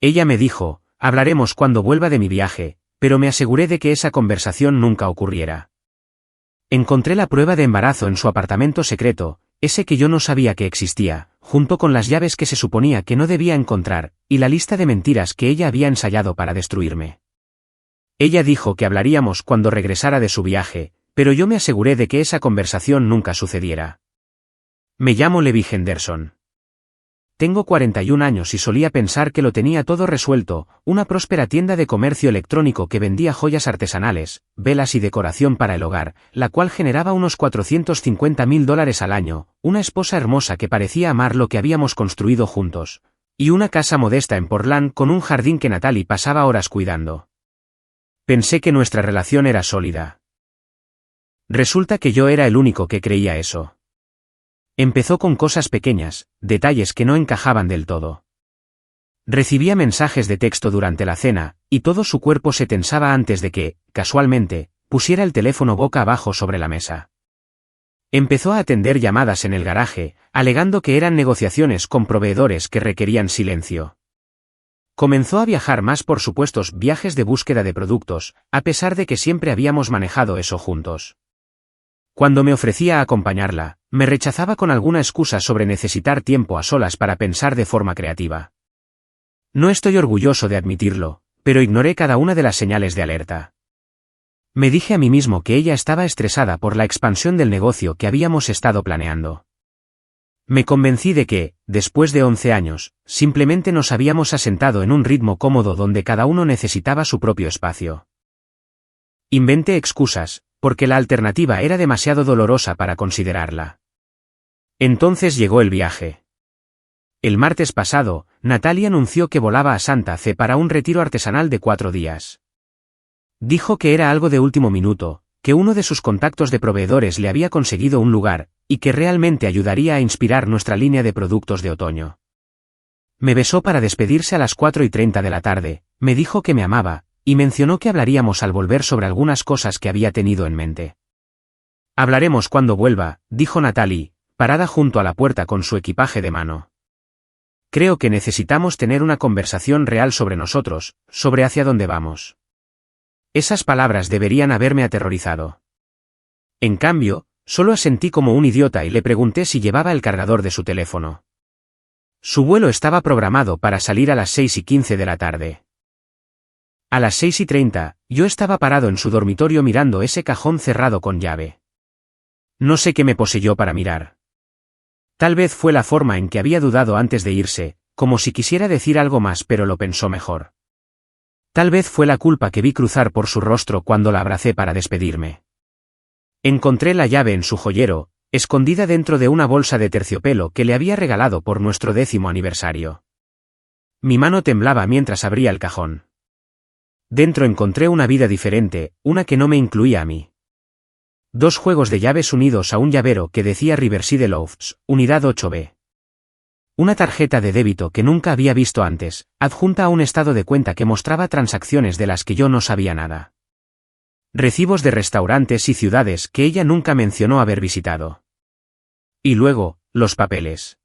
Ella me dijo, hablaremos cuando vuelva de mi viaje, pero me aseguré de que esa conversación nunca ocurriera. Encontré la prueba de embarazo en su apartamento secreto, ese que yo no sabía que existía, junto con las llaves que se suponía que no debía encontrar, y la lista de mentiras que ella había ensayado para destruirme. Ella dijo que hablaríamos cuando regresara de su viaje, pero yo me aseguré de que esa conversación nunca sucediera. Me llamo Levi Henderson. Tengo 41 años y solía pensar que lo tenía todo resuelto, una próspera tienda de comercio electrónico que vendía joyas artesanales, velas y decoración para el hogar, la cual generaba unos $450.000 al año, una esposa hermosa que parecía amar lo que habíamos construido juntos, y una casa modesta en Portland con un jardín que Natalie pasaba horas cuidando. Pensé que nuestra relación era sólida. Resulta que yo era el único que creía eso. Empezó con cosas pequeñas, detalles que no encajaban del todo. Recibía mensajes de texto durante la cena, y todo su cuerpo se tensaba antes de que, casualmente, pusiera el teléfono boca abajo sobre la mesa. Empezó a atender llamadas en el garaje, alegando que eran negociaciones con proveedores que requerían silencio. Comenzó a viajar más por supuestos viajes de búsqueda de productos, a pesar de que siempre habíamos manejado eso juntos. Cuando me ofrecía acompañarla, me rechazaba con alguna excusa sobre necesitar tiempo a solas para pensar de forma creativa. No estoy orgulloso de admitirlo, pero ignoré cada una de las señales de alerta. Me dije a mí mismo que ella estaba estresada por la expansión del negocio que habíamos estado planeando. Me convencí de que, después de 11 años, simplemente nos habíamos asentado en un ritmo cómodo donde cada uno necesitaba su propio espacio. Inventé excusas, porque la alternativa era demasiado dolorosa para considerarla. Entonces llegó el viaje. El martes pasado, Natalie anunció que volaba a Santa Fe para un retiro artesanal de 4 días. Dijo que era algo de último minuto, que uno de sus contactos de proveedores le había conseguido un lugar, y que realmente ayudaría a inspirar nuestra línea de productos de otoño. Me besó para despedirse a las 4:30 de la tarde, me dijo que me amaba, y mencionó que hablaríamos al volver sobre algunas cosas que había tenido en mente. Hablaremos cuando vuelva, dijo Natalie, parada junto a la puerta con su equipaje de mano. Creo que necesitamos tener una conversación real sobre nosotros, sobre hacia dónde vamos. Esas palabras deberían haberme aterrorizado. En cambio, solo asentí como un idiota y le pregunté si llevaba el cargador de su teléfono. Su vuelo estaba programado para salir a las 6:15 de la tarde. A las 6:30, yo estaba parado en su dormitorio mirando ese cajón cerrado con llave. No sé qué me poseyó para mirar. Tal vez fue la forma en que había dudado antes de irse, como si quisiera decir algo más pero lo pensó mejor. Tal vez fue la culpa que vi cruzar por su rostro cuando la abracé para despedirme. Encontré la llave en su joyero, escondida dentro de una bolsa de terciopelo que le había regalado por nuestro 10º aniversario. Mi mano temblaba mientras abría el cajón. Dentro encontré una vida diferente, una que no me incluía a mí. 2 juegos de llaves unidos a un llavero que decía Riverside Lofts, Unidad 8B. Una tarjeta de débito que nunca había visto antes, adjunta a un estado de cuenta que mostraba transacciones de las que yo no sabía nada. Recibos de restaurantes y ciudades que ella nunca mencionó haber visitado. Y luego, los papeles.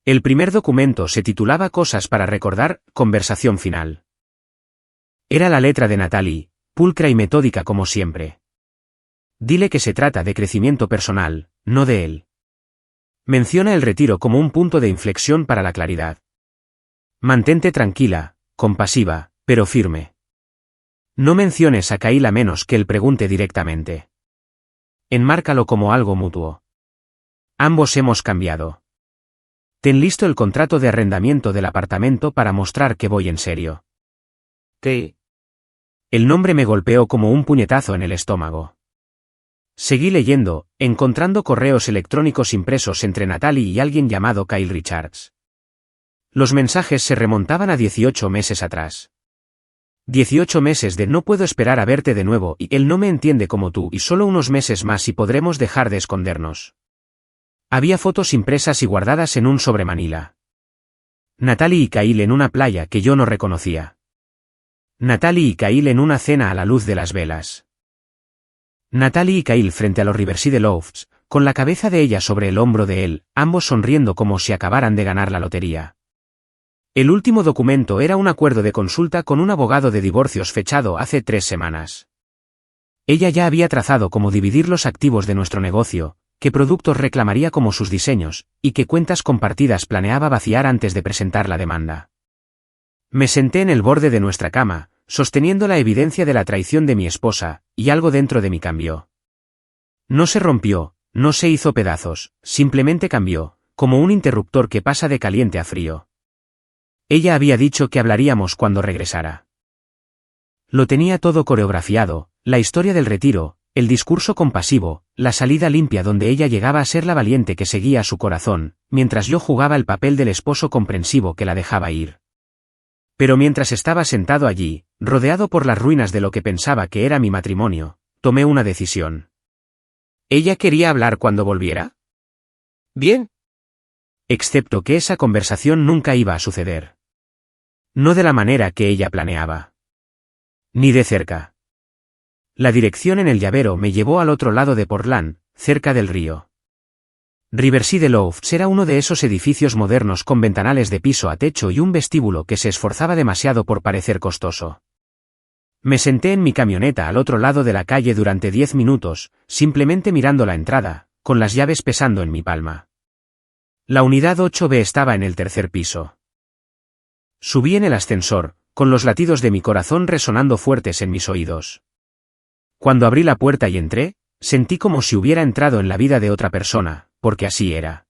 El primer documento se titulaba Cosas para recordar, conversación final. Era la letra de Natalie, pulcra y metódica como siempre. Dile que se trata de crecimiento personal, no de él. Menciona el retiro como un punto de inflexión para la claridad. Mantente tranquila, compasiva, pero firme. No menciones a Kyle a menos que él pregunte directamente. Enmárcalo como algo mutuo. Ambos hemos cambiado. Ten listo el contrato de arrendamiento del apartamento para mostrar que voy en serio. ¿Qué? El nombre me golpeó como un puñetazo en el estómago. Seguí leyendo, encontrando correos electrónicos impresos entre Natalie y alguien llamado Kyle Richards. Los mensajes se remontaban a 18 meses atrás. 18 meses de no puedo esperar a verte de nuevo y él no me entiende como tú y solo unos meses más y podremos dejar de escondernos. Había fotos impresas y guardadas en un sobremanila. Natalie y Kyle en una playa que yo no reconocía. Natalie y Kyle en una cena a la luz de las velas. Natalie y Kyle frente a los Riverside Lofts, con la cabeza de ella sobre el hombro de él, ambos sonriendo como si acabaran de ganar la lotería. El último documento era un acuerdo de consulta con un abogado de divorcios fechado hace 3 semanas. Ella ya había trazado cómo dividir los activos de nuestro negocio, qué productos reclamaría como sus diseños, y qué cuentas compartidas planeaba vaciar antes de presentar la demanda. Me senté en el borde de nuestra cama, sosteniendo la evidencia de la traición de mi esposa, y algo dentro de mí cambió. No se rompió, no se hizo pedazos, simplemente cambió, como un interruptor que pasa de caliente a frío. Ella había dicho que hablaríamos cuando regresara. Lo tenía todo coreografiado, la historia del retiro, el discurso compasivo, la salida limpia donde ella llegaba a ser la valiente que seguía a su corazón, mientras yo jugaba el papel del esposo comprensivo que la dejaba ir. Pero mientras estaba sentado allí, rodeado por las ruinas de lo que pensaba que era mi matrimonio, tomé una decisión. ¿Ella quería hablar cuando volviera? Bien. Excepto que esa conversación nunca iba a suceder. No de la manera que ella planeaba. Ni de cerca. La dirección en el llavero me llevó al otro lado de Portland, cerca del río. Riverside Lofts era uno de esos edificios modernos con ventanales de piso a techo y un vestíbulo que se esforzaba demasiado por parecer costoso. Me senté en mi camioneta al otro lado de la calle durante 10 minutos, simplemente mirando la entrada, con las llaves pesando en mi palma. La unidad 8B estaba en el 3er piso. Subí en el ascensor, con los latidos de mi corazón resonando fuertes en mis oídos. Cuando abrí la puerta y entré, sentí como si hubiera entrado en la vida de otra persona, porque así era.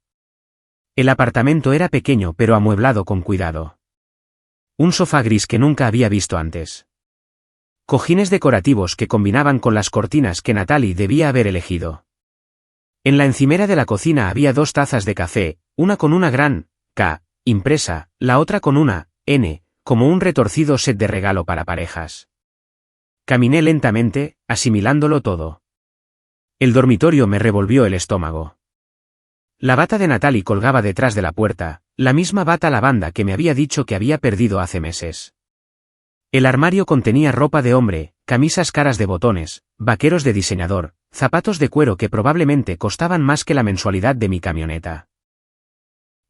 El apartamento era pequeño pero amueblado con cuidado. Un sofá gris que nunca había visto antes. Cojines decorativos que combinaban con las cortinas que Natalie debía haber elegido. En la encimera de la cocina había 2 tazas de café, una con una gran K impresa, la otra con una N, como un retorcido set de regalo para parejas. Caminé lentamente, asimilándolo todo. El dormitorio me revolvió el estómago. La bata de Natalie colgaba detrás de la puerta, la misma bata lavanda que me había dicho que había perdido hace meses. El armario contenía ropa de hombre, camisas caras de botones, vaqueros de diseñador, zapatos de cuero que probablemente costaban más que la mensualidad de mi camioneta.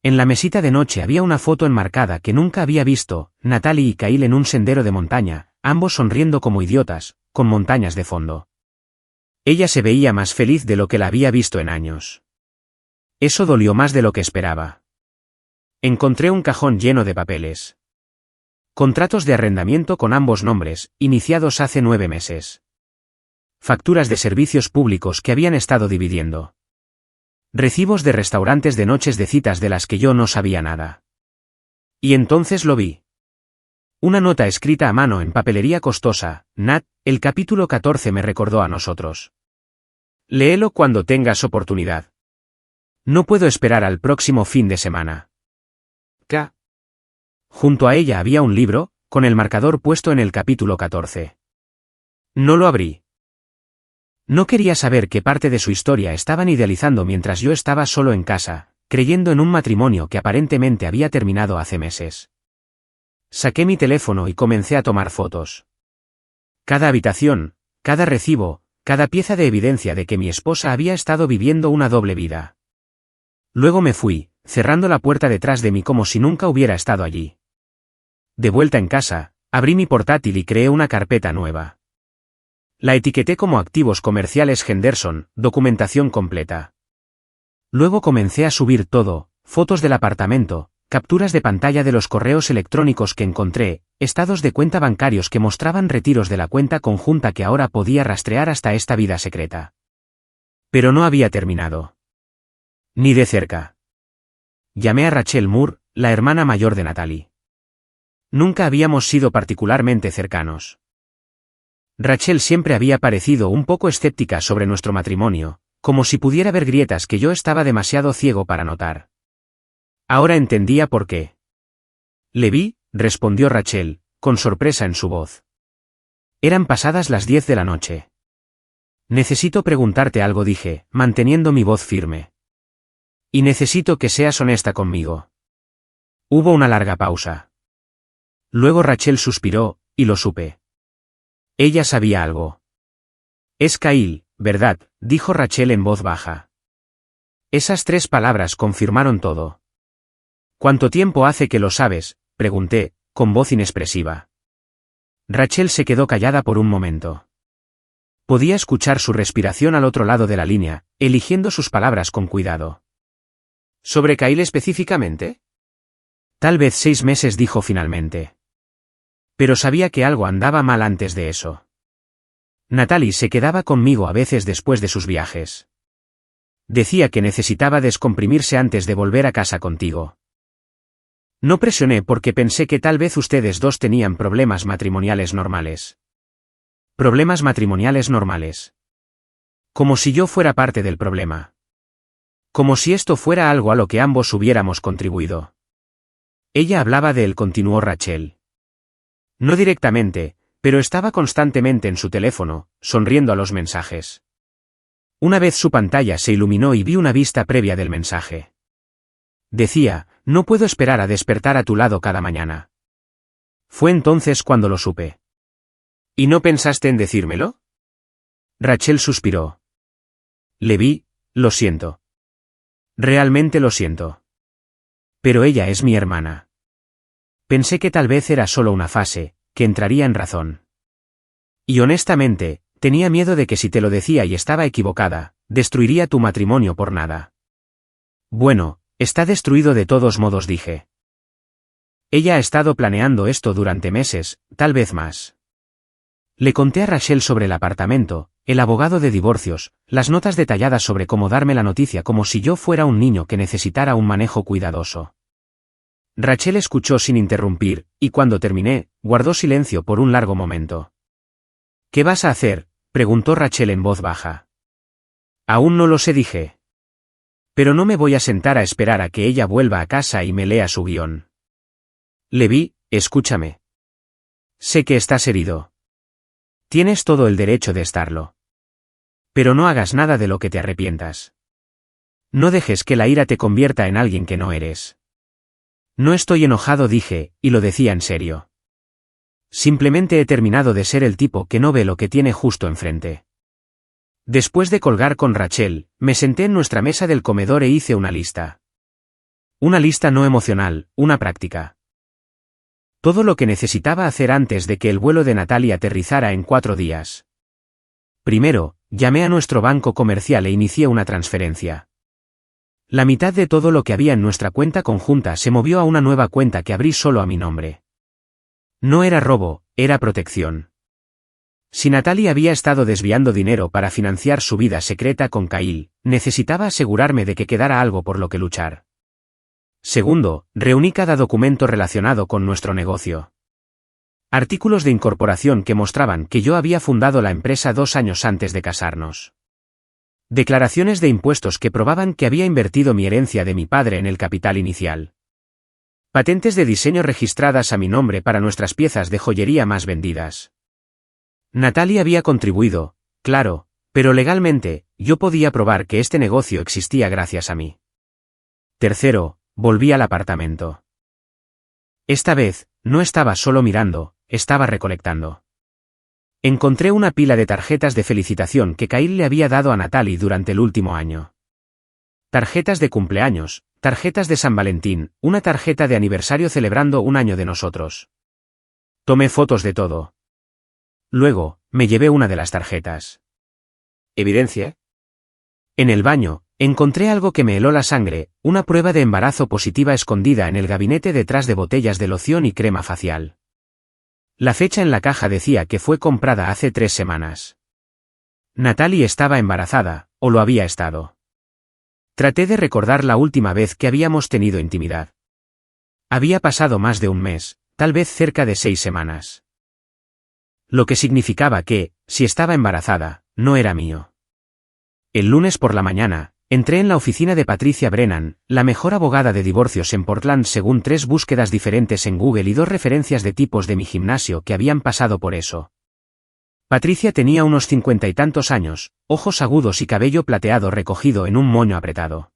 En la mesita de noche había una foto enmarcada que nunca había visto, Natalie y Kyle en un sendero de montaña, ambos sonriendo como idiotas, con montañas de fondo. Ella se veía más feliz de lo que la había visto en años. Eso dolió más de lo que esperaba. Encontré un cajón lleno de papeles. Contratos de arrendamiento con ambos nombres, iniciados hace 9 meses. Facturas de servicios públicos que habían estado dividiendo. Recibos de restaurantes de noches de citas de las que yo no sabía nada. Y entonces lo vi. Una nota escrita a mano en papelería costosa, Nat, el capítulo 14 me recordó a nosotros. Léelo cuando tengas oportunidad. No puedo esperar al próximo fin de semana. K. Junto a ella había un libro, con el marcador puesto en el capítulo 14. No lo abrí. No quería saber qué parte de su historia estaban idealizando mientras yo estaba solo en casa, creyendo en un matrimonio que aparentemente había terminado hace meses. Saqué mi teléfono y comencé a tomar fotos. Cada habitación, cada recibo, cada pieza de evidencia de que mi esposa había estado viviendo una doble vida. Luego me fui, cerrando la puerta detrás de mí como si nunca hubiera estado allí. De vuelta en casa, abrí mi portátil y creé una carpeta nueva. La etiqueté como Activos Comerciales Henderson, documentación completa. Luego comencé a subir todo, fotos del apartamento, capturas de pantalla de los correos electrónicos que encontré, estados de cuenta bancarios que mostraban retiros de la cuenta conjunta que ahora podía rastrear hasta esta vida secreta. Pero no había terminado. Ni de cerca. Llamé a Rachel Moore, la hermana mayor de Natalie. Nunca habíamos sido particularmente cercanos. Rachel siempre había parecido un poco escéptica sobre nuestro matrimonio, como si pudiera ver grietas que yo estaba demasiado ciego para notar. Ahora entendía por qué. Le vi, respondió Rachel, con sorpresa en su voz. Eran pasadas las 10 de la noche. Necesito preguntarte algo, dije, manteniendo mi voz firme. Y necesito que seas honesta conmigo. Hubo una larga pausa. Luego Rachel suspiró, y lo supe. Ella sabía algo. Es Kyle, ¿verdad?, dijo Rachel en voz baja. Esas 3 palabras confirmaron todo. ¿Cuánto tiempo hace que lo sabes?, pregunté, con voz inexpresiva. Rachel se quedó callada por un momento. Podía escuchar su respiración al otro lado de la línea, eligiendo sus palabras con cuidado. ¿Sobre Kyle específicamente? Tal vez 6 meses, dijo finalmente. Pero sabía que algo andaba mal antes de eso. Natalie se quedaba conmigo a veces después de sus viajes. Decía que necesitaba descomprimirse antes de volver a casa contigo. No presioné porque pensé que tal vez ustedes dos tenían problemas matrimoniales normales. Problemas matrimoniales normales. Como si yo fuera parte del problema. Como si esto fuera algo a lo que ambos hubiéramos contribuido. Ella hablaba de él, continuó Rachel. No directamente, pero estaba constantemente en su teléfono, sonriendo a los mensajes. Una vez su pantalla se iluminó y vi una vista previa del mensaje. Decía, no puedo esperar a despertar a tu lado cada mañana. Fue entonces cuando lo supe. ¿Y no pensaste en decírmelo? Rachel suspiró. Le vi, lo siento. Realmente lo siento. Pero ella es mi hermana. Pensé que tal vez era solo una fase, que entraría en razón. Y honestamente, tenía miedo de que si te lo decía y estaba equivocada, destruiría tu matrimonio por nada. Bueno, está destruido de todos modos, dije. Ella ha estado planeando esto durante meses, tal vez más. Le conté a Rachel sobre el apartamento, el abogado de divorcios, las notas detalladas sobre cómo darme la noticia como si yo fuera un niño que necesitara un manejo cuidadoso. Rachel escuchó sin interrumpir, y cuando terminé, guardó silencio por un largo momento. ¿Qué vas a hacer?, preguntó Rachel en voz baja. Aún no lo sé, dije. Pero no me voy a sentar a esperar a que ella vuelva a casa y me lea su guión. Levi, escúchame. Sé que estás herido. Tienes todo el derecho de estarlo. Pero no hagas nada de lo que te arrepientas. No dejes que la ira te convierta en alguien que no eres. No estoy enojado, dije, y lo decía en serio. Simplemente he terminado de ser el tipo que no ve lo que tiene justo enfrente. Después de colgar con Rachel, me senté en nuestra mesa del comedor e hice una lista. Una lista no emocional, una práctica. Todo lo que necesitaba hacer antes de que el vuelo de Natalie aterrizara en 4 días. Primero, llamé a nuestro banco comercial e inicié una transferencia. La mitad de todo lo que había en nuestra cuenta conjunta se movió a una nueva cuenta que abrí solo a mi nombre. No era robo, era protección. Si Natalie había estado desviando dinero para financiar su vida secreta con Kyle, necesitaba asegurarme de que quedara algo por lo que luchar. Segundo, reuní cada documento relacionado con nuestro negocio. Artículos de incorporación que mostraban que yo había fundado la empresa 2 años antes de casarnos. Declaraciones de impuestos que probaban que había invertido mi herencia de mi padre en el capital inicial. Patentes de diseño registradas a mi nombre para nuestras piezas de joyería más vendidas. Natalie había contribuido, claro, pero legalmente, yo podía probar que este negocio existía gracias a mí. Tercero, volví al apartamento. Esta vez, no estaba solo mirando, estaba recolectando. Encontré una pila de tarjetas de felicitación que Kyle le había dado a Natalie durante el último año. Tarjetas de cumpleaños, tarjetas de San Valentín, una tarjeta de aniversario celebrando 1 año de nosotros. Tomé fotos de todo. Luego, me llevé una de las tarjetas. ¿Evidencia? En el baño, encontré algo que me heló la sangre, una prueba de embarazo positiva escondida en el gabinete detrás de botellas de loción y crema facial. La fecha en la caja decía que fue comprada hace 3 semanas. Natalie estaba embarazada, o lo había estado. Traté de recordar la última vez que habíamos tenido intimidad. Había pasado más de un mes, tal vez cerca de 6 semanas. Lo que significaba que, si estaba embarazada, no era mío. El lunes por la mañana, entré en la oficina de Patricia Brennan, la mejor abogada de divorcios en Portland según 3 búsquedas diferentes en Google y 2 referencias de tipos de mi gimnasio que habían pasado por eso. Patricia tenía unos 50 y tantos años, ojos agudos y cabello plateado recogido en un moño apretado.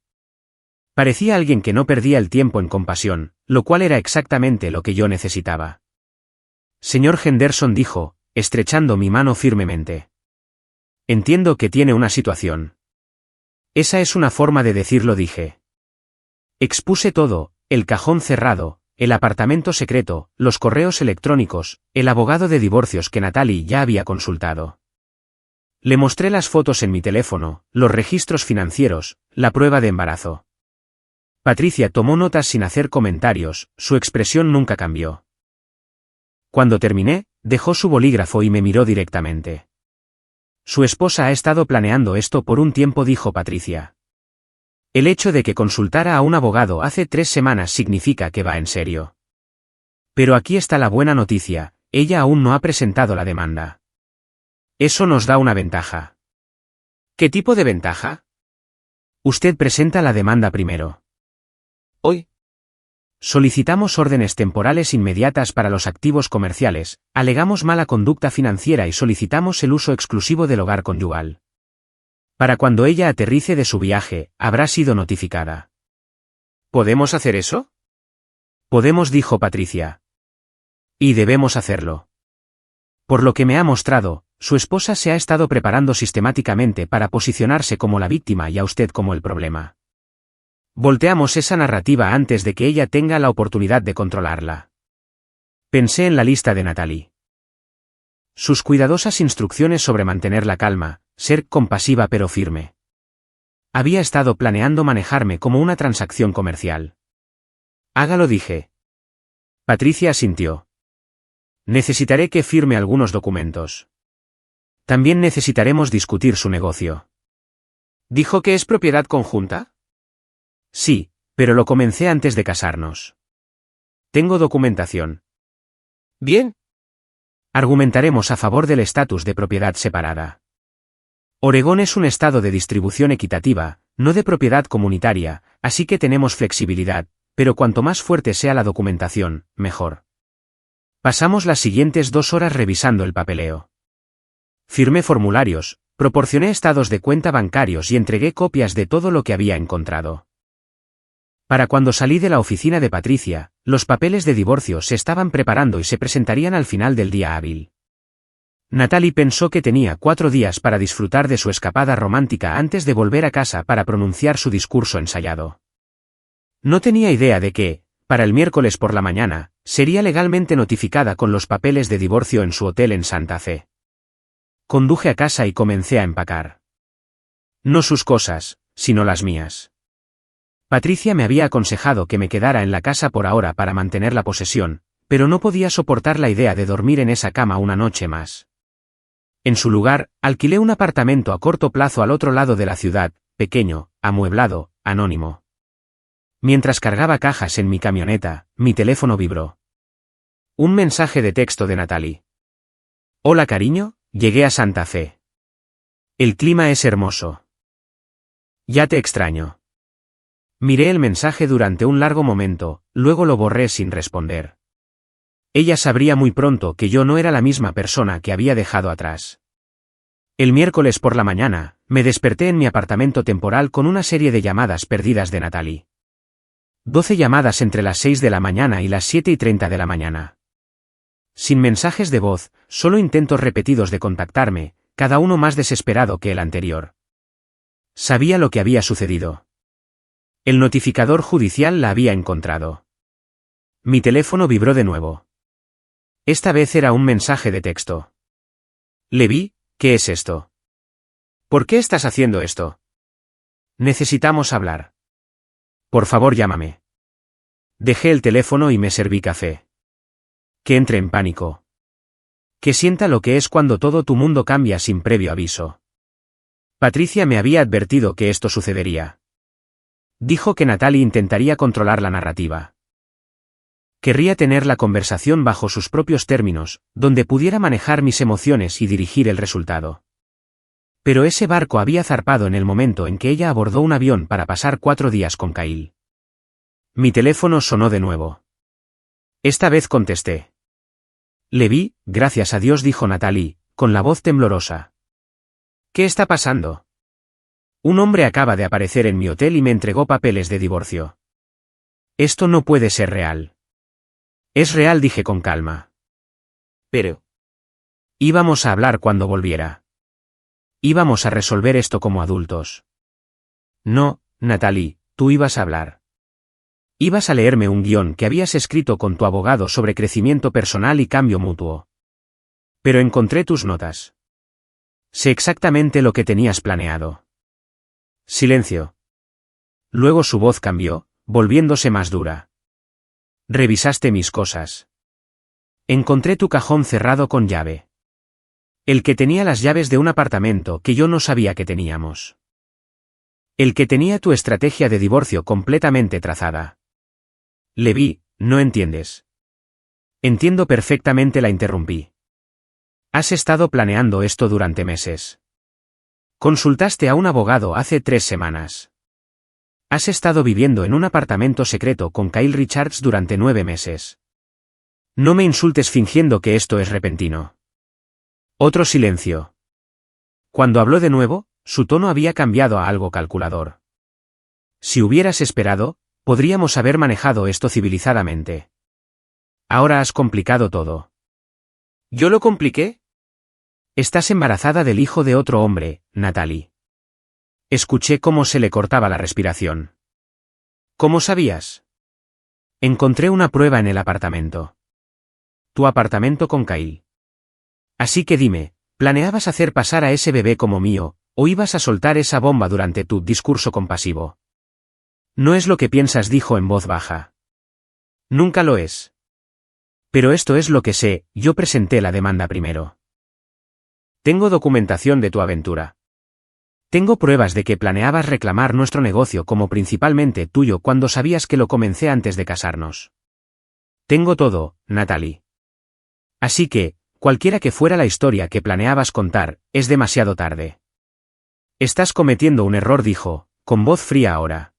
Parecía alguien que no perdía el tiempo en compasión, lo cual era exactamente lo que yo necesitaba. Señor Henderson, dijo, estrechando mi mano firmemente. Entiendo que tiene una situación. Esa es una forma de decirlo, dije. Expuse todo, el cajón cerrado, el apartamento secreto, los correos electrónicos, el abogado de divorcios que Natalie ya había consultado. Le mostré las fotos en mi teléfono, los registros financieros, la prueba de embarazo. Patricia tomó notas sin hacer comentarios, su expresión nunca cambió. Cuando terminé, dejó su bolígrafo y me miró directamente. Su esposa ha estado planeando esto por un tiempo, dijo Patricia. El hecho de que consultara a un abogado hace 3 semanas significa que va en serio. Pero aquí está la buena noticia, ella aún no ha presentado la demanda. Eso nos da una ventaja. ¿Qué tipo de ventaja? Usted presenta la demanda primero. Hoy. Solicitamos órdenes temporales inmediatas para los activos comerciales, alegamos mala conducta financiera y solicitamos el uso exclusivo del hogar conyugal. Para cuando ella aterrice de su viaje, habrá sido notificada. ¿Podemos hacer eso? Podemos, dijo Patricia. Y debemos hacerlo. Por lo que me ha mostrado, su esposa se ha estado preparando sistemáticamente para posicionarse como la víctima y a usted como el problema. Volteamos esa narrativa antes de que ella tenga la oportunidad de controlarla. Pensé en la lista de Natalie. Sus cuidadosas instrucciones sobre mantener la calma, ser compasiva pero firme. Había estado planeando manejarme como una transacción comercial. Hágalo, dije. Patricia asintió. Necesitaré que firme algunos documentos. También necesitaremos discutir su negocio. ¿Dijo que es propiedad conjunta? Sí, pero lo comencé antes de casarnos. Tengo documentación. Bien. Argumentaremos a favor del estatus de propiedad separada. Oregón es un estado de distribución equitativa, no de propiedad comunitaria, así que tenemos flexibilidad, pero cuanto más fuerte sea la documentación, mejor. Pasamos las siguientes 2 horas revisando el papeleo. Firmé formularios, proporcioné estados de cuenta bancarios y entregué copias de todo lo que había encontrado. Para cuando salí de la oficina de Patricia, los papeles de divorcio se estaban preparando y se presentarían al final del día hábil. Natalie pensó que tenía 4 días para disfrutar de su escapada romántica antes de volver a casa para pronunciar su discurso ensayado. No tenía idea de que, para el miércoles por la mañana, sería legalmente notificada con los papeles de divorcio en su hotel en Santa Fe. Conduje a casa y comencé a empacar. No sus cosas, sino las mías. Patricia me había aconsejado que me quedara en la casa por ahora para mantener la posesión, pero no podía soportar la idea de dormir en esa cama una noche más. En su lugar, alquilé un apartamento a corto plazo al otro lado de la ciudad, pequeño, amueblado, anónimo. Mientras cargaba cajas en mi camioneta, mi teléfono vibró. Un mensaje de texto de Natalie. Hola cariño, llegué a Santa Fe. El clima es hermoso. Ya te extraño. Miré el mensaje durante un largo momento, luego lo borré sin responder. Ella sabría muy pronto que yo no era la misma persona que había dejado atrás. El miércoles por la mañana, me desperté en mi apartamento temporal con una serie de llamadas perdidas de Natalie. 12 llamadas entre las 6 de la mañana y las 7:30 de la mañana. Sin mensajes de voz, solo intentos repetidos de contactarme, cada uno más desesperado que el anterior. Sabía lo que había sucedido. El notificador judicial la había encontrado. Mi teléfono vibró de nuevo. Esta vez era un mensaje de texto. Levi, ¿qué es esto? ¿Por qué estás haciendo esto? Necesitamos hablar. Por favor, llámame. Dejé el teléfono y me serví café. Que entre en pánico. Que sienta lo que es cuando todo tu mundo cambia sin previo aviso. Patricia me había advertido que esto sucedería. Dijo que Natalie intentaría controlar la narrativa. Querría tener la conversación bajo sus propios términos, donde pudiera manejar mis emociones y dirigir el resultado. Pero ese barco había zarpado en el momento en que ella abordó un avión para pasar 4 días con Kyle. Mi teléfono sonó de nuevo. Esta vez contesté. Levi, gracias a Dios, dijo Natalie, con la voz temblorosa. ¿Qué está pasando? Un hombre acaba de aparecer en mi hotel y me entregó papeles de divorcio. Esto no puede ser real. Es real, dije con calma. Pero. Íbamos a hablar cuando volviera. Íbamos a resolver esto como adultos. No, Natalie, tú ibas a hablar. Ibas a leerme un guión que habías escrito con tu abogado sobre crecimiento personal y cambio mutuo. Pero encontré tus notas. Sé exactamente lo que tenías planeado. Silencio. Luego su voz cambió, volviéndose más dura. Revisaste mis cosas. Encontré tu cajón cerrado con llave. El que tenía las llaves de un apartamento que yo no sabía que teníamos. El que tenía tu estrategia de divorcio completamente trazada. Le vi, no entiendes. Entiendo perfectamente, la interrumpí. Has estado planeando esto durante meses. Consultaste a un abogado hace 3 semanas. Has estado viviendo en un apartamento secreto con Kyle Richards durante 9 meses. No me insultes fingiendo que esto es repentino. Otro silencio. Cuando habló de nuevo, su tono había cambiado a algo calculador. Si hubieras esperado, podríamos haber manejado esto civilizadamente. Ahora has complicado todo. ¿Yo lo compliqué? Estás embarazada del hijo de otro hombre, Natalie. Escuché cómo se le cortaba la respiración. ¿Cómo sabías? Encontré una prueba en el apartamento. Tu apartamento con Kyle. Así que dime, ¿planeabas hacer pasar a ese bebé como mío, o ibas a soltar esa bomba durante tu discurso compasivo? No es lo que piensas, dijo en voz baja. Nunca lo es. Pero esto es lo que sé, yo presenté la demanda primero. Tengo documentación de tu aventura. Tengo pruebas de que planeabas reclamar nuestro negocio como principalmente tuyo cuando sabías que lo comencé antes de casarnos. Tengo todo, Natalie. Así que, cualquiera que fuera la historia que planeabas contar, es demasiado tarde. Estás cometiendo un error, dijo, con voz fría ahora.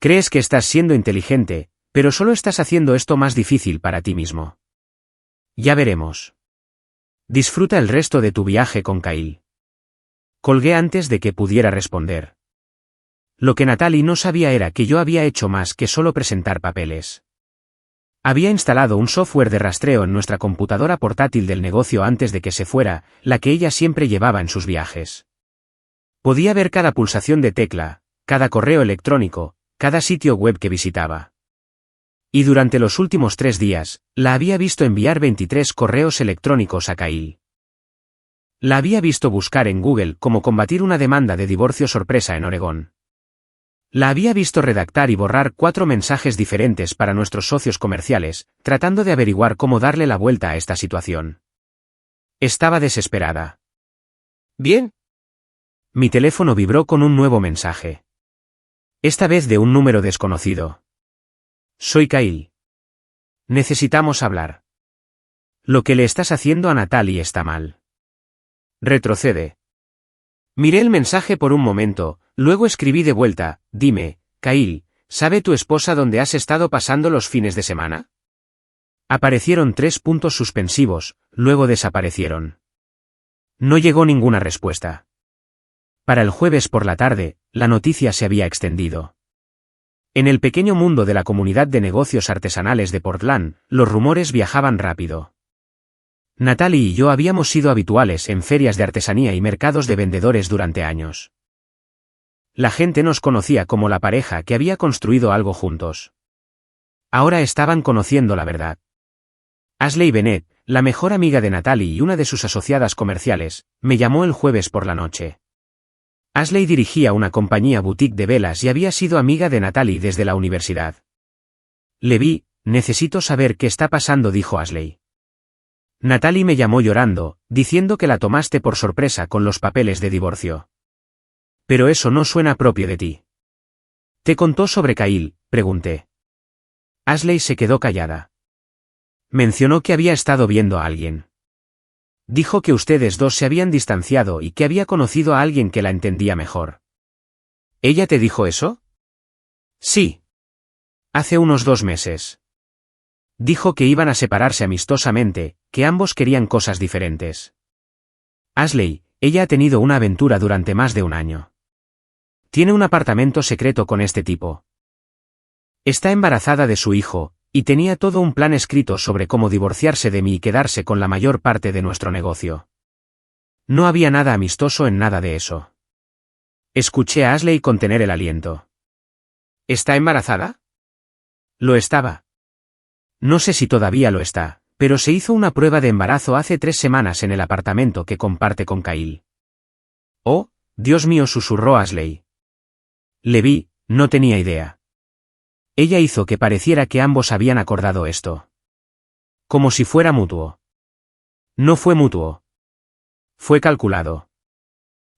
Crees que estás siendo inteligente, pero solo estás haciendo esto más difícil para ti mismo. Ya veremos. Disfruta el resto de tu viaje con Kyle. Colgué antes de que pudiera responder. Lo que Natalie no sabía era que yo había hecho más que solo presentar papeles. Había instalado un software de rastreo en nuestra computadora portátil del negocio antes de que se fuera, la que ella siempre llevaba en sus viajes. Podía ver cada pulsación de tecla, cada correo electrónico, cada sitio web que visitaba. Y durante los últimos 3 días, la había visto enviar 23 correos electrónicos a Kyle. La había visto buscar en Google cómo combatir una demanda de divorcio sorpresa en Oregón. La había visto redactar y borrar 4 mensajes diferentes para nuestros socios comerciales, tratando de averiguar cómo darle la vuelta a esta situación. Estaba desesperada. ¿Bien? Mi teléfono vibró con un nuevo mensaje. Esta vez de un número desconocido. Soy Kyle. Necesitamos hablar. Lo que le estás haciendo a Natalie está mal. Retrocede. Miré el mensaje por un momento, luego escribí de vuelta, dime, Kyle, ¿sabe tu esposa dónde has estado pasando los fines de semana? Aparecieron 3 puntos suspensivos, luego desaparecieron. No llegó ninguna respuesta. Para el jueves por la tarde, la noticia se había extendido. En el pequeño mundo de la comunidad de negocios artesanales de Portland, los rumores viajaban rápido. Natalie y yo habíamos sido habituales en ferias de artesanía y mercados de vendedores durante años. La gente nos conocía como la pareja que había construido algo juntos. Ahora estaban conociendo la verdad. Ashley Bennett, la mejor amiga de Natalie y una de sus asociadas comerciales, me llamó el jueves por la noche. Ashley dirigía una compañía boutique de velas y había sido amiga de Natalie desde la universidad. Le vi, necesito saber qué está pasando, dijo Ashley. Natalie me llamó llorando, diciendo que la tomaste por sorpresa con los papeles de divorcio. Pero eso no suena propio de ti. ¿Te contó sobre Kyle?, pregunté. Ashley se quedó callada. Mencionó que había estado viendo a alguien. Dijo que ustedes dos se habían distanciado y que había conocido a alguien que la entendía mejor. ¿Ella te dijo eso? Sí. Hace unos 2 meses. Dijo que iban a separarse amistosamente, que ambos querían cosas diferentes. Ashley, ella ha tenido una aventura durante más de 1 año. Tiene un apartamento secreto con este tipo. Está embarazada de su hijo, y tenía todo un plan escrito sobre cómo divorciarse de mí y quedarse con la mayor parte de nuestro negocio. No había nada amistoso en nada de eso. Escuché a Ashley contener el aliento. ¿Está embarazada? Lo estaba. No sé si todavía lo está, pero se hizo una prueba de embarazo hace 3 semanas en el apartamento que comparte con Kyle. Oh, Dios mío, susurró Ashley. Le vi, no tenía idea. Ella hizo que pareciera que ambos habían acordado esto. Como si fuera mutuo. No fue mutuo. Fue calculado.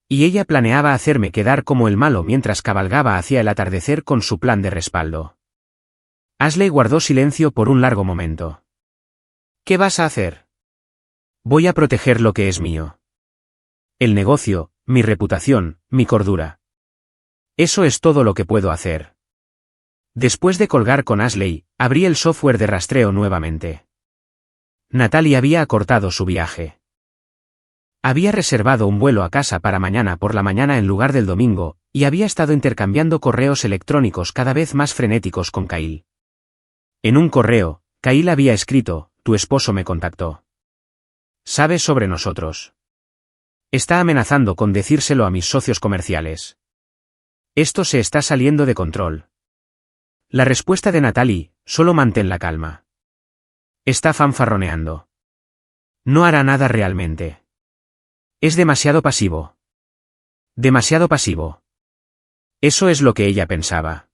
Y ella planeaba hacerme quedar como el malo mientras cabalgaba hacia el atardecer con su plan de respaldo. Ashley guardó silencio por un largo momento. ¿Qué vas a hacer? Voy a proteger lo que es mío. El negocio, mi reputación, mi cordura. Eso es todo lo que puedo hacer. Después de colgar con Ashley, abrí el software de rastreo nuevamente. Natalie había acortado su viaje. Había reservado un vuelo a casa para mañana por la mañana en lugar del domingo, y había estado intercambiando correos electrónicos cada vez más frenéticos con Kyle. En un correo, Kyle había escrito: tu esposo me contactó. Sabe sobre nosotros. Está amenazando con decírselo a mis socios comerciales. Esto se está saliendo de control. La respuesta de Natalie: solo mantén la calma. Está fanfarroneando. No hará nada realmente. Es demasiado pasivo. Demasiado pasivo. Eso es lo que ella pensaba.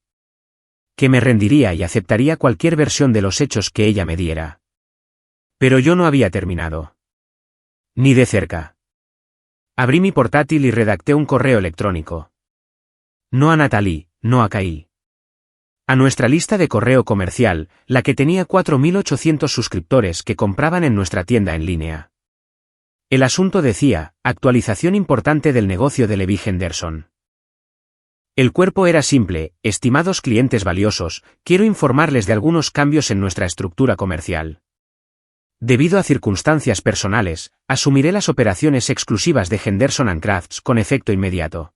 Que me rendiría y aceptaría cualquier versión de los hechos que ella me diera. Pero yo no había terminado. Ni de cerca. Abrí mi portátil y redacté un correo electrónico. No a Natalie, no a Kyle. A nuestra lista de correo comercial, la que tenía 4.800 suscriptores que compraban en nuestra tienda en línea. El asunto decía: actualización importante del negocio de Levi Henderson. El cuerpo era simple: estimados clientes valiosos, quiero informarles de algunos cambios en nuestra estructura comercial. Debido a circunstancias personales, asumiré las operaciones exclusivas de Henderson & Crafts con efecto inmediato.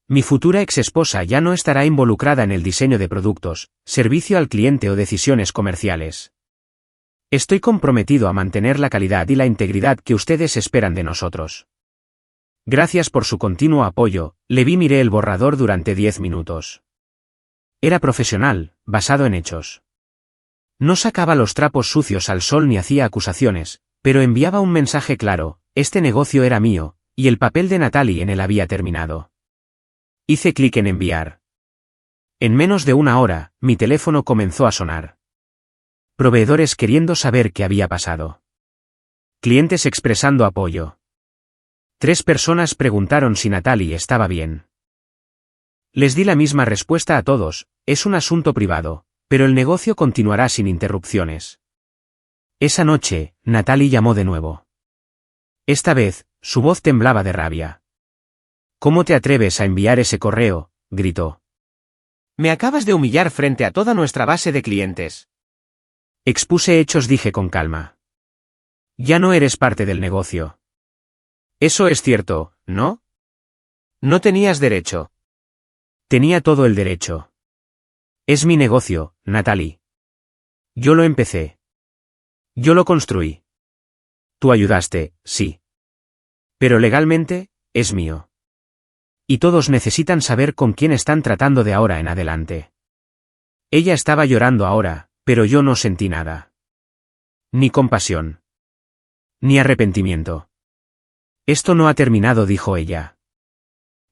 Mi futura exesposa ya no estará involucrada en el diseño de productos, servicio al cliente o decisiones comerciales. Estoy comprometido a mantener la calidad y la integridad que ustedes esperan de nosotros. Gracias por su continuo apoyo. Levi miré el borrador durante 10 minutos. Era profesional, basado en hechos. No sacaba los trapos sucios al sol ni hacía acusaciones, pero enviaba un mensaje claro: este negocio era mío, y el papel de Natalie en él había terminado. Hice clic en enviar. En menos de una hora, mi teléfono comenzó a sonar. Proveedores queriendo saber qué había pasado. Clientes expresando apoyo. 3 personas preguntaron si Natalie estaba bien. Les di la misma respuesta a todos: es un asunto privado, pero el negocio continuará sin interrupciones. Esa noche, Natalie llamó de nuevo. Esta vez, su voz temblaba de rabia. ¿Cómo te atreves a enviar ese correo?, gritó. Me acabas de humillar frente a toda nuestra base de clientes. Expuse hechos, dije con calma. Ya no eres parte del negocio. Eso es cierto, ¿no? No tenías derecho. Tenía todo el derecho. Es mi negocio, Natalie. Yo lo empecé. Yo lo construí. Tú ayudaste, sí. Pero legalmente, es mío. Y todos necesitan saber con quién están tratando de ahora en adelante. Ella estaba llorando ahora, pero yo no sentí nada. Ni compasión. Ni arrepentimiento. Esto no ha terminado, dijo ella.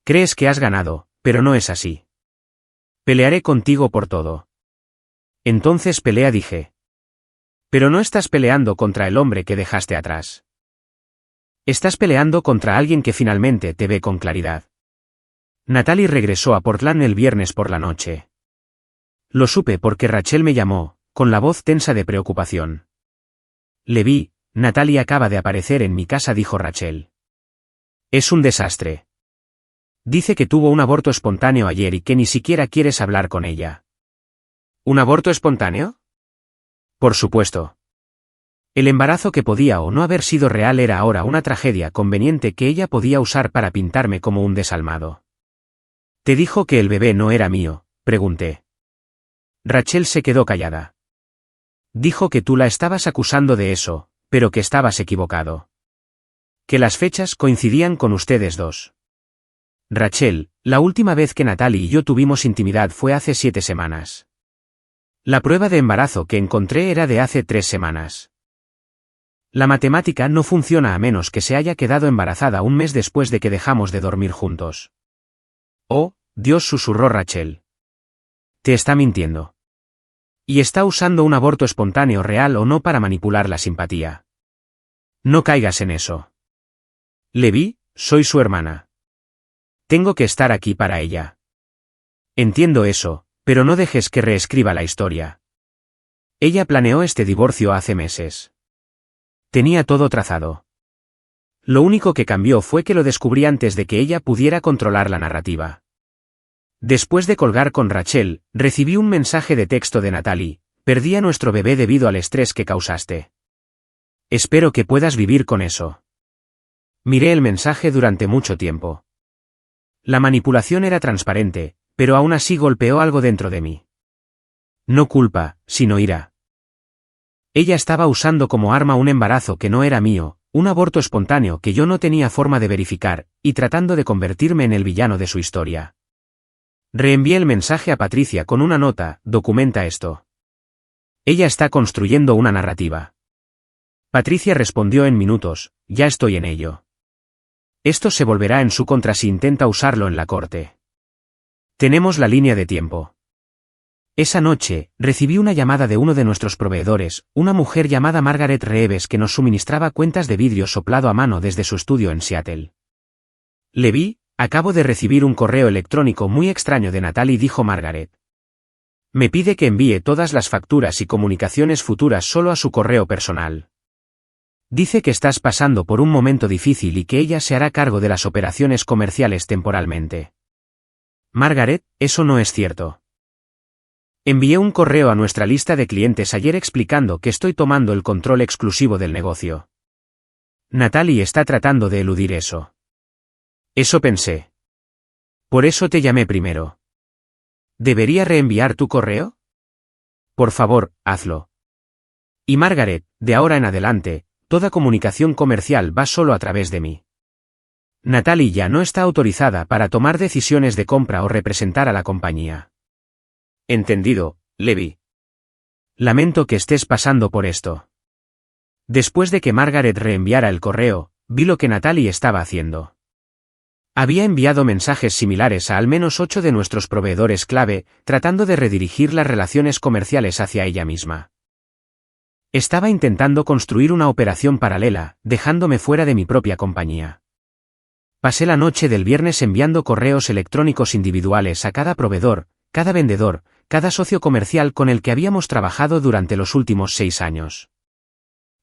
Crees que has ganado, pero no es así. Pelearé contigo por todo. Entonces pelea, dije. Pero no estás peleando contra el hombre que dejaste atrás. Estás peleando contra alguien que finalmente te ve con claridad. Natalie regresó a Portland el viernes por la noche. Lo supe porque Rachel me llamó, con la voz tensa de preocupación. Levi, Natalie acaba de aparecer en mi casa, dijo Rachel. Es un desastre. Dice que tuvo un aborto espontáneo ayer y que ni siquiera quieres hablar con ella. ¿Un aborto espontáneo? Por supuesto. El embarazo, que podía o no haber sido real, era ahora una tragedia conveniente que ella podía usar para pintarme como un desalmado. ¿Te dijo que el bebé no era mío?, pregunté. Rachel se quedó callada. Dijo que tú la estabas acusando de eso, pero que estabas equivocado. Que las fechas coincidían con ustedes dos. Rachel, la última vez que Natalie y yo tuvimos intimidad fue hace 7 semanas. La prueba de embarazo que encontré era de hace 3 semanas. La matemática no funciona a menos que se haya quedado embarazada un mes después de que dejamos de dormir juntos. Oh, Dios, susurró Rachel. Te está mintiendo. Y está usando un aborto espontáneo real o no para manipular la simpatía. No caigas en eso. Levi, soy su hermana. Tengo que estar aquí para ella. Entiendo eso, pero no dejes que reescriba la historia. Ella planeó este divorcio hace meses. Tenía todo trazado. Lo único que cambió fue que lo descubrí antes de que ella pudiera controlar la narrativa. Después de colgar con Rachel, recibí un mensaje de texto de Natalie: perdí a nuestro bebé debido al estrés que causaste. Espero que puedas vivir con eso. Miré el mensaje durante mucho tiempo. La manipulación era transparente, pero aún así golpeó algo dentro de mí. No culpa, sino ira. Ella estaba usando como arma un embarazo que no era mío, un aborto espontáneo que yo no tenía forma de verificar, y tratando de convertirme en el villano de su historia. Reenvié el mensaje a Patricia con una nota: documenta esto. Ella está construyendo una narrativa. Patricia respondió en minutos: ya estoy en ello. Esto se volverá en su contra si intenta usarlo en la corte. Tenemos la línea de tiempo. Esa noche, recibí una llamada de uno de nuestros proveedores, una mujer llamada Margaret Reeves que nos suministraba cuentas de vidrio soplado a mano desde su estudio en Seattle. Levi, acabo de recibir un correo electrónico muy extraño de Natalie, dijo Margaret. Me pide que envíe todas las facturas y comunicaciones futuras solo a su correo personal. Dice que estás pasando por un momento difícil y que ella se hará cargo de las operaciones comerciales temporalmente. Margaret, eso no es cierto. Envié un correo a nuestra lista de clientes ayer explicando que estoy tomando el control exclusivo del negocio. Natalie está tratando de eludir eso. Eso pensé. Por eso te llamé primero. ¿Debería reenviar tu correo? Por favor, hazlo. Y Margaret, de ahora en adelante, toda comunicación comercial va solo a través de mí. Natalie ya no está autorizada para tomar decisiones de compra o representar a la compañía. Entendido, Levi. Lamento que estés pasando por esto. Después de que Margaret reenviara el correo, vi lo que Natalie estaba haciendo. Había enviado mensajes similares a al menos 8 de nuestros proveedores clave, tratando de redirigir las relaciones comerciales hacia ella misma. Estaba intentando construir una operación paralela, dejándome fuera de mi propia compañía. Pasé la noche del viernes enviando correos electrónicos individuales a cada proveedor, cada vendedor, cada socio comercial con el que habíamos trabajado durante los últimos 6 años.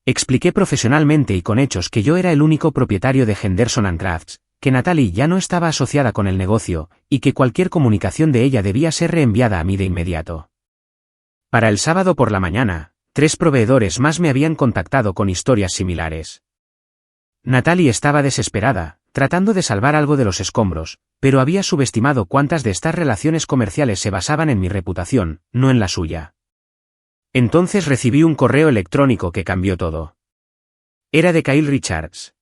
Expliqué profesionalmente y con hechos que yo era el único propietario de Henderson & Crafts, que Natalie ya no estaba asociada con el negocio, y que cualquier comunicación de ella debía ser reenviada a mí de inmediato. Para el sábado por la mañana, 3 proveedores más me habían contactado con historias similares. Natalie estaba desesperada, tratando de salvar algo de los escombros, pero había subestimado cuántas de estas relaciones comerciales se basaban en mi reputación, no en la suya. Entonces recibí un correo electrónico que cambió todo. Era de Kyle Richards.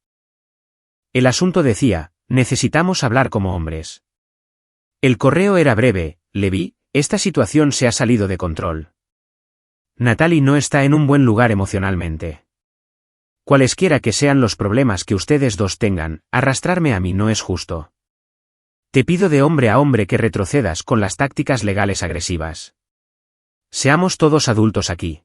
El asunto decía: necesitamos hablar como hombres. El correo era breve: Levi, esta situación se ha salido de control. Natalie no está en un buen lugar emocionalmente. Cualesquiera que sean los problemas que ustedes dos tengan, arrastrarme a mí no es justo. Te pido de hombre a hombre que retrocedas con las tácticas legales agresivas. Seamos todos adultos aquí.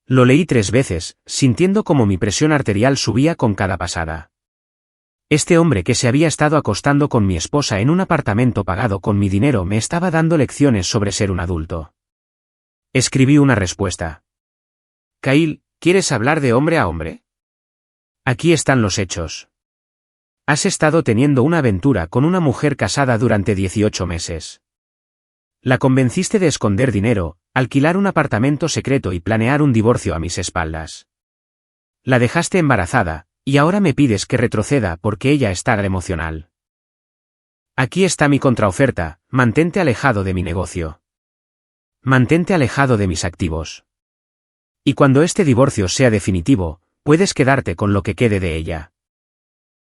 Lo leí 3 veces, sintiendo como mi presión arterial subía con cada pasada. Este hombre que se había estado acostando con mi esposa en un apartamento pagado con mi dinero me estaba dando lecciones sobre ser un adulto. Escribí una respuesta. Kyle, ¿quieres hablar de hombre a hombre? Aquí están los hechos. Has estado teniendo una aventura con una mujer casada durante 18 meses. La convenciste de esconder dinero, alquilar un apartamento secreto y planear un divorcio a mis espaldas. La dejaste embarazada, y ahora me pides que retroceda porque ella está emocional. Aquí está mi contraoferta: mantente alejado de mi negocio. Mantente alejado de mis activos. Y cuando este divorcio sea definitivo, puedes quedarte con lo que quede de ella.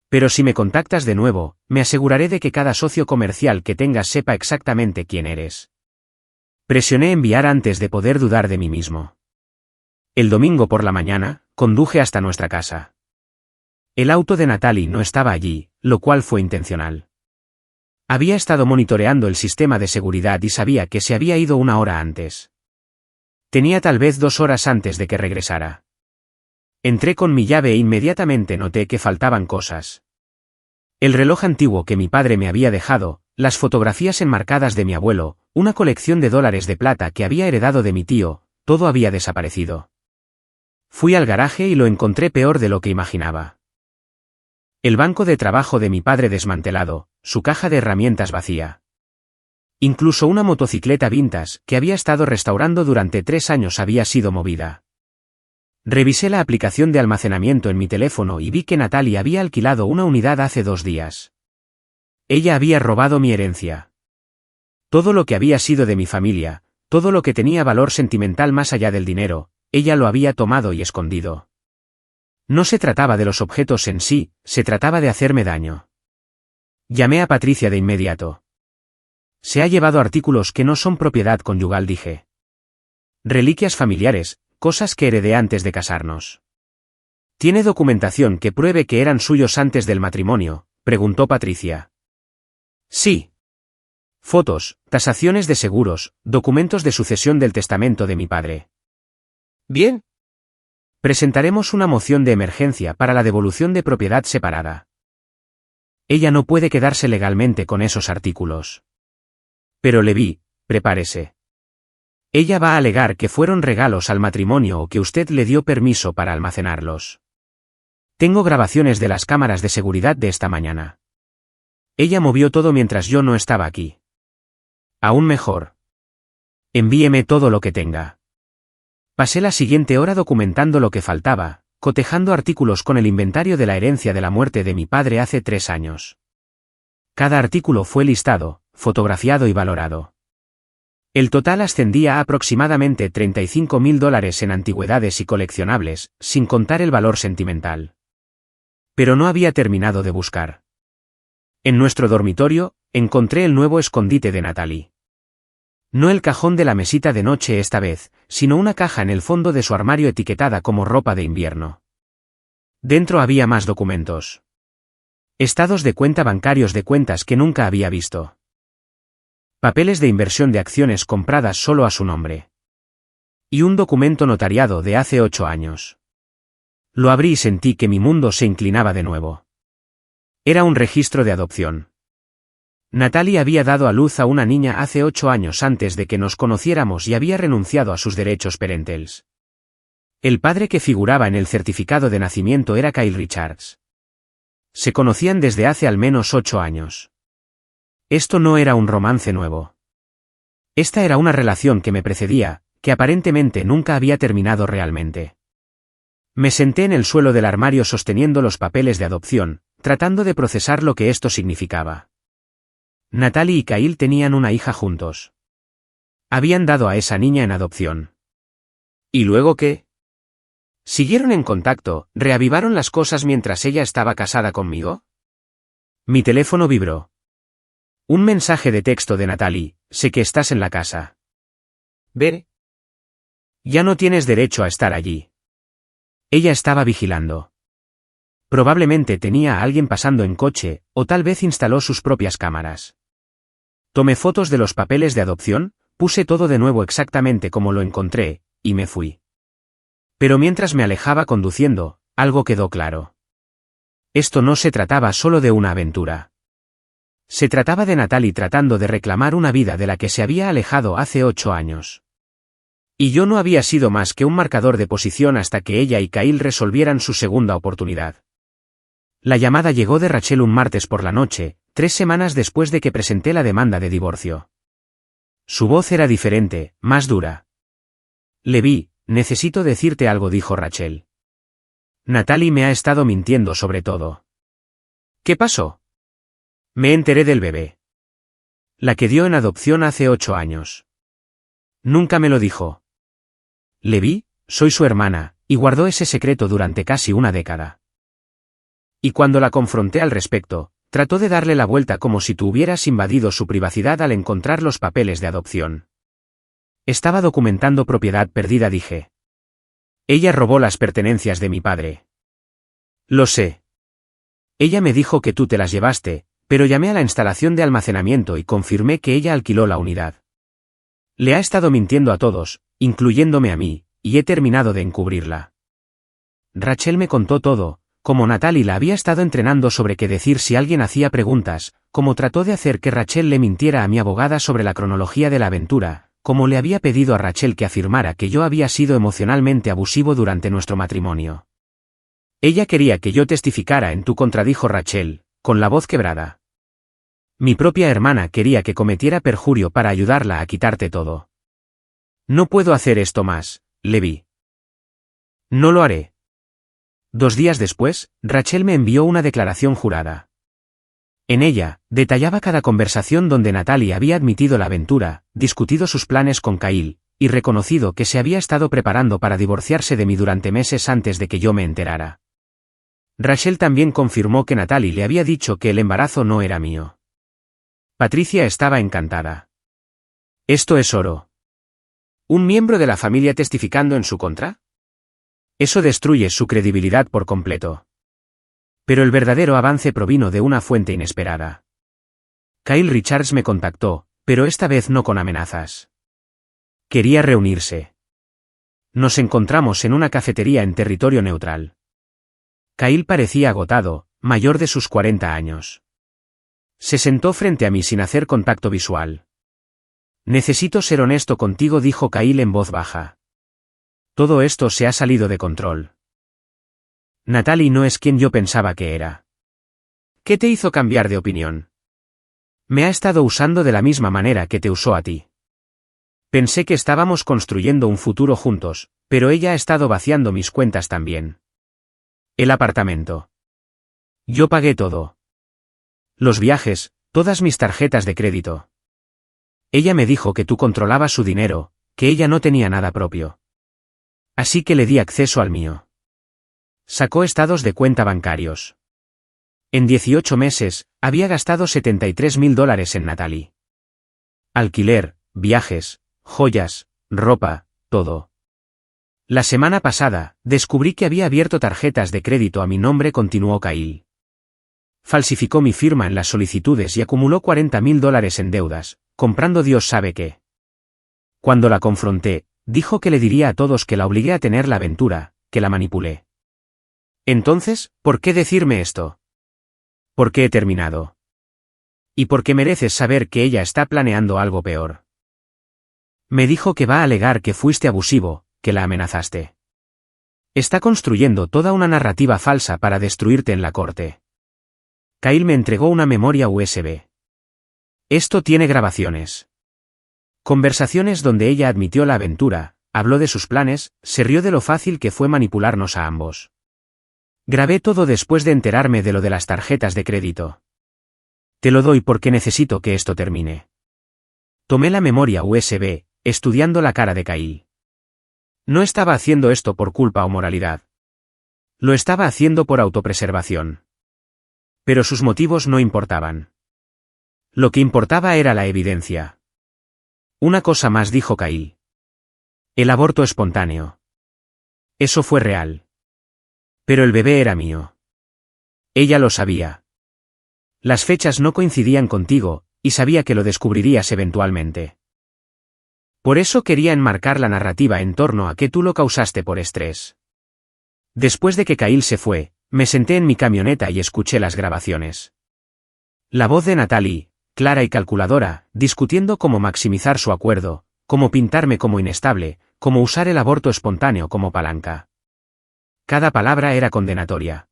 Pero si me contactas de nuevo, me aseguraré de que cada socio comercial que tengas sepa exactamente quién eres. Presioné enviar antes de poder dudar de mí mismo. El domingo por la mañana, conduje hasta nuestra casa. El auto de Natalie no estaba allí, lo cual fue intencional. Había estado monitoreando el sistema de seguridad y sabía que se había ido una hora antes. Tenía tal vez 2 horas antes de que regresara. Entré con mi llave e inmediatamente noté que faltaban cosas. El reloj antiguo que mi padre me había dejado, las fotografías enmarcadas de mi abuelo, una colección de dólares de plata que había heredado de mi tío, todo había desaparecido. Fui al garaje y lo encontré peor de lo que imaginaba. El banco de trabajo de mi padre desmantelado, su caja de herramientas vacía. Incluso una motocicleta vintage que había estado restaurando durante 3 años había sido movida. Revisé la aplicación de almacenamiento en mi teléfono y vi que Natalie había alquilado una unidad hace 2 días. Ella había robado mi herencia. Todo lo que había sido de mi familia, todo lo que tenía valor sentimental más allá del dinero, ella lo había tomado y escondido. No se trataba de los objetos en sí, se trataba de hacerme daño. Llamé a Patricia de inmediato. Se ha llevado artículos que no son propiedad conyugal, dije. Reliquias familiares, cosas que heredé antes de casarnos. ¿Tiene documentación que pruebe que eran suyos antes del matrimonio?, preguntó Patricia. Sí. Fotos, tasaciones de seguros, documentos de sucesión del testamento de mi padre. Bien. Presentaremos una moción de emergencia para la devolución de propiedad separada. Ella no puede quedarse legalmente con esos artículos. Pero Levi, prepárese. Ella va a alegar que fueron regalos al matrimonio o que usted le dio permiso para almacenarlos. Tengo grabaciones de las cámaras de seguridad de esta mañana. Ella movió todo mientras yo no estaba aquí. Aún mejor. Envíeme todo lo que tenga. Pasé la siguiente hora documentando lo que faltaba, cotejando artículos con el inventario de la herencia de la muerte de mi padre hace 3 años. Cada artículo fue listado, fotografiado y valorado. El total ascendía a aproximadamente $35.000 en antigüedades y coleccionables, sin contar el valor sentimental. Pero no había terminado de buscar. En nuestro dormitorio, encontré el nuevo escondite de Natalie. No el cajón de la mesita de noche esta vez, sino una caja en el fondo de su armario etiquetada como ropa de invierno. Dentro había más documentos. Estados de cuenta bancarios de cuentas que nunca había visto. Papeles de inversión de acciones compradas solo a su nombre. Y un documento notariado de hace 8 años. Lo abrí y sentí que mi mundo se inclinaba de nuevo. Era un registro de adopción. Natalie había dado a luz a una niña hace 8 años antes de que nos conociéramos y había renunciado a sus derechos parentales. El padre que figuraba en el certificado de nacimiento era Kyle Richards. Se conocían desde hace al menos 8 años. Esto no era un romance nuevo. Esta era una relación que me precedía, que aparentemente nunca había terminado realmente. Me senté en el suelo del armario sosteniendo los papeles de adopción, tratando de procesar lo que esto significaba. Natalie y Kyle tenían una hija juntos. Habían dado a esa niña en adopción. ¿Y luego qué? ¿Siguieron en contacto, reavivaron las cosas mientras ella estaba casada conmigo? Mi teléfono vibró. Un mensaje de texto de Natalie: sé que estás en la casa. Ver. Ya no tienes derecho a estar allí. Ella estaba vigilando. Probablemente tenía a alguien pasando en coche, o tal vez instaló sus propias cámaras. Tomé fotos de los papeles de adopción, puse todo de nuevo exactamente como lo encontré, y me fui. Pero mientras me alejaba conduciendo, algo quedó claro. Esto no se trataba solo de una aventura. Se trataba de Natalie tratando de reclamar una vida de la que se había alejado hace 8 años. Y yo no había sido más que un marcador de posición hasta que ella y Kyle resolvieran su segunda oportunidad. La llamada llegó de Rachel un martes por la noche, 3 semanas después de que presenté la demanda de divorcio. Su voz era diferente, más dura. Levi, necesito decirte algo, dijo Rachel. Natalie me ha estado mintiendo sobre todo. ¿Qué pasó? Me enteré del bebé. La que dio en adopción hace 8 años. Nunca me lo dijo. Levi, soy su hermana, y guardó ese secreto durante casi una década. Y cuando la confronté al respecto, trató de darle la vuelta como si tú hubieras invadido su privacidad al encontrar los papeles de adopción. Estaba documentando propiedad perdida, dije. Ella robó las pertenencias de mi padre. Lo sé. Ella me dijo que tú te las llevaste, pero llamé a la instalación de almacenamiento y confirmé que ella alquiló la unidad. Le ha estado mintiendo a todos, incluyéndome a mí, y he terminado de encubrirla. Rachel me contó todo, cómo Natalie la había estado entrenando sobre qué decir si alguien hacía preguntas, cómo trató de hacer que Rachel le mintiera a mi abogada sobre la cronología de la aventura, cómo le había pedido a Rachel que afirmara que yo había sido emocionalmente abusivo durante nuestro matrimonio. Ella quería que yo testificara en tu contra, dijo Rachel, con la voz quebrada. Mi propia hermana quería que cometiera perjurio para ayudarla a quitarte todo. No puedo hacer esto más, Levi. No lo haré. 2 días después, Rachel me envió una declaración jurada. En ella, detallaba cada conversación donde Natalie había admitido la aventura, discutido sus planes con Kyle, y reconocido que se había estado preparando para divorciarse de mí durante meses antes de que yo me enterara. Rachel también confirmó que Natalie le había dicho que el embarazo no era mío. Patricia estaba encantada. Esto es oro. ¿Un miembro de la familia testificando en su contra? Eso destruye su credibilidad por completo. Pero el verdadero avance provino de una fuente inesperada. Kyle Richards me contactó, pero esta vez no con amenazas. Quería reunirse. Nos encontramos en una cafetería en territorio neutral. Kyle parecía agotado, mayor de sus 40 años. Se sentó frente a mí sin hacer contacto visual. Necesito ser honesto contigo, dijo Kyle en voz baja. Todo esto se ha salido de control. Natalie no es quien yo pensaba que era. ¿Qué te hizo cambiar de opinión? Me ha estado usando de la misma manera que te usó a ti. Pensé que estábamos construyendo un futuro juntos, pero ella ha estado vaciando mis cuentas también. El apartamento. Yo pagué todo. Los viajes, todas mis tarjetas de crédito. Ella me dijo que tú controlabas su dinero, que ella no tenía nada propio. Así que le di acceso al mío. Sacó estados de cuenta bancarios. En 18 meses, había gastado $73,000 en Natalie. Alquiler, viajes, joyas, ropa, todo. La semana pasada, descubrí que había abierto tarjetas de crédito a mi nombre, continuó Kyle. Falsificó mi firma en las solicitudes y acumuló $40,000 en deudas, comprando Dios sabe qué. Cuando la confronté, dijo que le diría a todos que la obligué a tener la aventura, que la manipulé. Entonces, ¿por qué decirme esto? Porque he terminado. Y porque mereces saber que ella está planeando algo peor. Me dijo que va a alegar que fuiste abusivo, que la amenazaste. Está construyendo toda una narrativa falsa para destruirte en la corte. Kyle me entregó una memoria USB. Esto tiene grabaciones. Conversaciones donde ella admitió la aventura, habló de sus planes, se rió de lo fácil que fue manipularnos a ambos. Grabé todo después de enterarme de lo de las tarjetas de crédito. Te lo doy porque necesito que esto termine. Tomé la memoria USB, estudiando la cara de Kyle. No estaba haciendo esto por culpa o moralidad. Lo estaba haciendo por autopreservación. Pero sus motivos no importaban. Lo que importaba era la evidencia. Una cosa más, dijo Kyle. El aborto espontáneo. Eso fue real. Pero el bebé era mío. Ella lo sabía. Las fechas no coincidían contigo, y sabía que lo descubrirías eventualmente. Por eso quería enmarcar la narrativa en torno a que tú lo causaste por estrés. Después de que Kyle se fue, me senté en mi camioneta y escuché las grabaciones. La voz de Natalie, clara y calculadora, discutiendo cómo maximizar su acuerdo, cómo pintarme como inestable, cómo usar el aborto espontáneo como palanca. Cada palabra era condenatoria.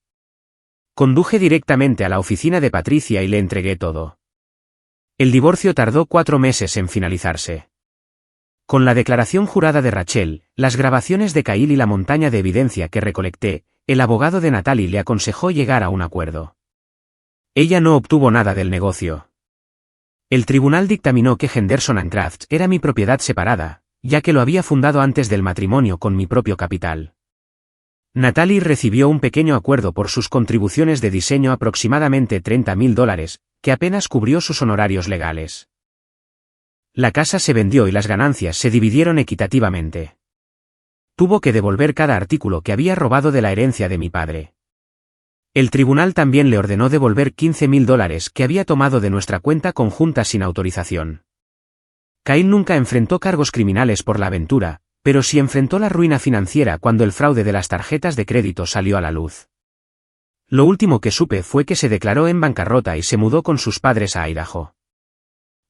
Conduje directamente a la oficina de Patricia y le entregué todo. El divorcio tardó 4 meses en finalizarse. Con la declaración jurada de Rachel, las grabaciones de Kyle y la montaña de evidencia que recolecté, el abogado de Natalie le aconsejó llegar a un acuerdo. Ella no obtuvo nada del negocio. El tribunal dictaminó que Henderson & Crafts era mi propiedad separada, ya que lo había fundado antes del matrimonio con mi propio capital. Natalie recibió un pequeño acuerdo por sus contribuciones de diseño, aproximadamente $30,000, que apenas cubrió sus honorarios legales. La casa se vendió y las ganancias se dividieron equitativamente. Tuvo que devolver cada artículo que había robado de la herencia de mi padre. El tribunal también le ordenó devolver $15.000 que había tomado de nuestra cuenta conjunta sin autorización. Kyle nunca enfrentó cargos criminales por la aventura, pero sí enfrentó la ruina financiera cuando el fraude de las tarjetas de crédito salió a la luz. Lo último que supe fue que se declaró en bancarrota y se mudó con sus padres a Idaho.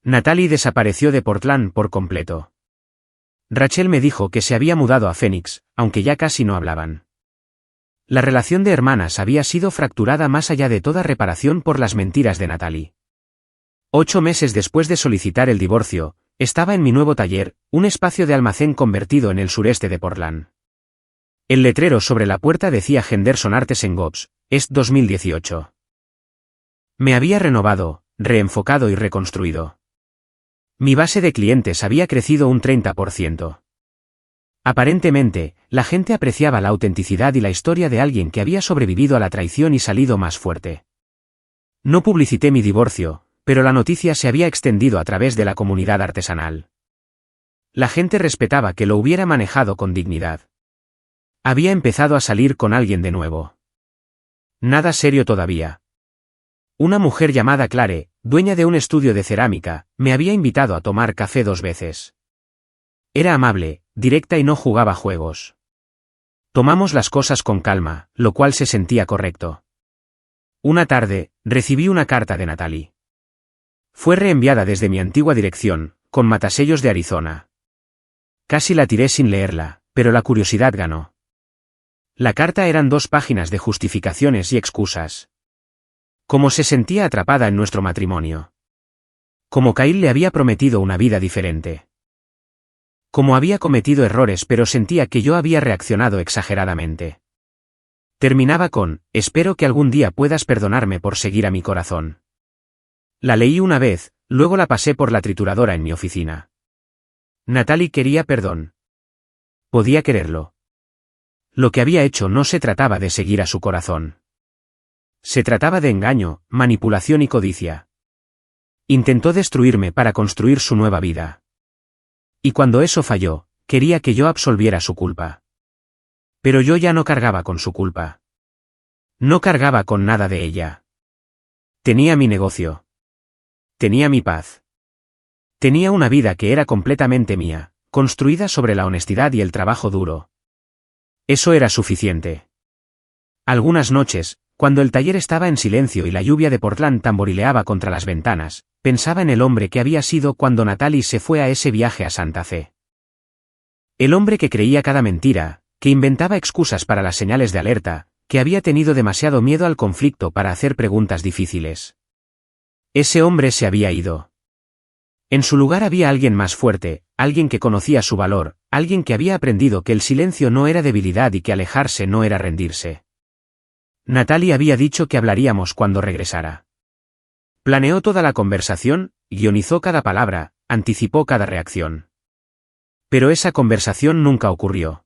Natalie desapareció de Portland por completo. Rachel me dijo que se había mudado a Phoenix, aunque ya casi no hablaban. La relación de hermanas había sido fracturada más allá de toda reparación por las mentiras de Natalie. 8 meses después de solicitar el divorcio, estaba en mi nuevo taller, un espacio de almacén convertido en el sureste de Portland. El letrero sobre la puerta decía Henderson Arts and Jobs, Est 2018. Me había renovado, reenfocado y reconstruido. Mi base de clientes había crecido un 30%. Aparentemente, la gente apreciaba la autenticidad y la historia de alguien que había sobrevivido a la traición y salido más fuerte. No publicité mi divorcio, pero la noticia se había extendido a través de la comunidad artesanal. La gente respetaba que lo hubiera manejado con dignidad. Había empezado a salir con alguien de nuevo. Nada serio todavía. Una mujer llamada Clare, dueña de un estudio de cerámica, me había invitado a tomar café 2 veces. Era amable, directa y no jugaba juegos. Tomamos las cosas con calma, lo cual se sentía correcto. Una tarde, recibí una carta de Natalie. Fue reenviada desde mi antigua dirección, con matasellos de Arizona. Casi la tiré sin leerla, pero la curiosidad ganó. La carta eran 2 páginas de justificaciones y excusas. Cómo se sentía atrapada en nuestro matrimonio. Como Kyle le había prometido una vida diferente. Como había cometido errores pero sentía que yo había reaccionado exageradamente. Terminaba con, espero que algún día puedas perdonarme por seguir a mi corazón. La leí una vez, luego la pasé por la trituradora en mi oficina. Natalie quería perdón. Podía quererlo. Lo que había hecho no se trataba de seguir a su corazón. Se trataba de engaño, manipulación y codicia. Intentó destruirme para construir su nueva vida. Y cuando eso falló, quería que yo absolviera su culpa. Pero yo ya no cargaba con su culpa. No cargaba con nada de ella. Tenía mi negocio. Tenía mi paz. Tenía una vida que era completamente mía, construida sobre la honestidad y el trabajo duro. Eso era suficiente. Algunas noches, cuando el taller estaba en silencio y la lluvia de Portland tamborileaba contra las ventanas, pensaba en el hombre que había sido cuando Natalie se fue a ese viaje a Santa Fe. El hombre que creía cada mentira, que inventaba excusas para las señales de alerta, que había tenido demasiado miedo al conflicto para hacer preguntas difíciles. Ese hombre se había ido. En su lugar había alguien más fuerte, alguien que conocía su valor, alguien que había aprendido que el silencio no era debilidad y que alejarse no era rendirse. Natalie había dicho que hablaríamos cuando regresara. Planeó toda la conversación, guionizó cada palabra, anticipó cada reacción. Pero esa conversación nunca ocurrió.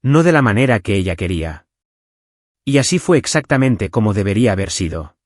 No de la manera que ella quería. Y así fue exactamente como debería haber sido.